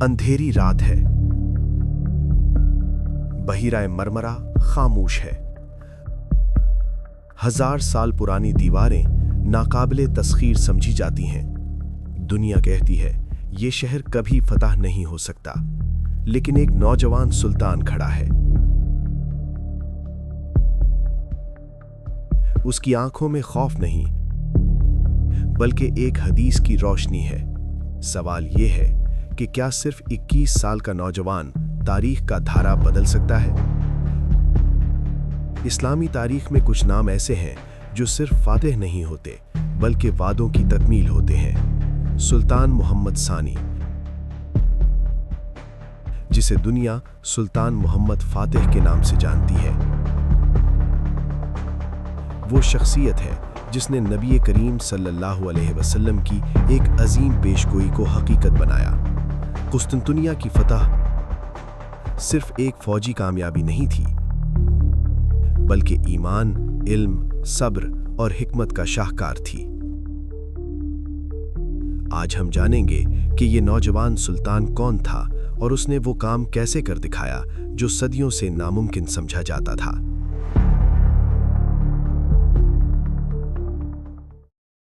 अंधेरी रात है। बहिराए मरमरा खामोश है। 1000 साल पुरानी दीवारें नाकाबिले तस्खीर समझी जाती हैं। दुनिया कहती है ये शहर कभी फतह नहीं हो सकता, लेकिन एक नौजवान सुल्तान खड़ा है। उसकी आंखों में खौफ नहीं, बल्कि एक हदीस की रोशनी है। सवाल यह है कि क्या सिर्फ 21 साल का नौजवान तारीख का धारा बदल सकता है? इस्लामी तारीख में कुछ नाम ऐसे हैं जो सिर्फ फातिह नहीं होते, बल्कि वादों की तकमील होते हैं। सुल्तान मोहम्मद सानी, जिसे दुनिया सुल्तान मोहम्मद फातिह के नाम से जानती है, वो शख्सियत है जिसने नबी करीम सल्लल्लाहु अलैहि वसल्लम की एक अजीम पेशगोई को हकीकत बनाया। कुस्तुनतुनिया की फतह सिर्फ एक फौजी कामयाबी नहीं थी, बल्कि ईमान, इल्म, सब्र और हिकमत का शाहकार थी। आज हम जानेंगे कि ये नौजवान सुल्तान कौन था और उसने वो काम कैसे कर दिखाया जो सदियों से नामुमकिन समझा जाता था।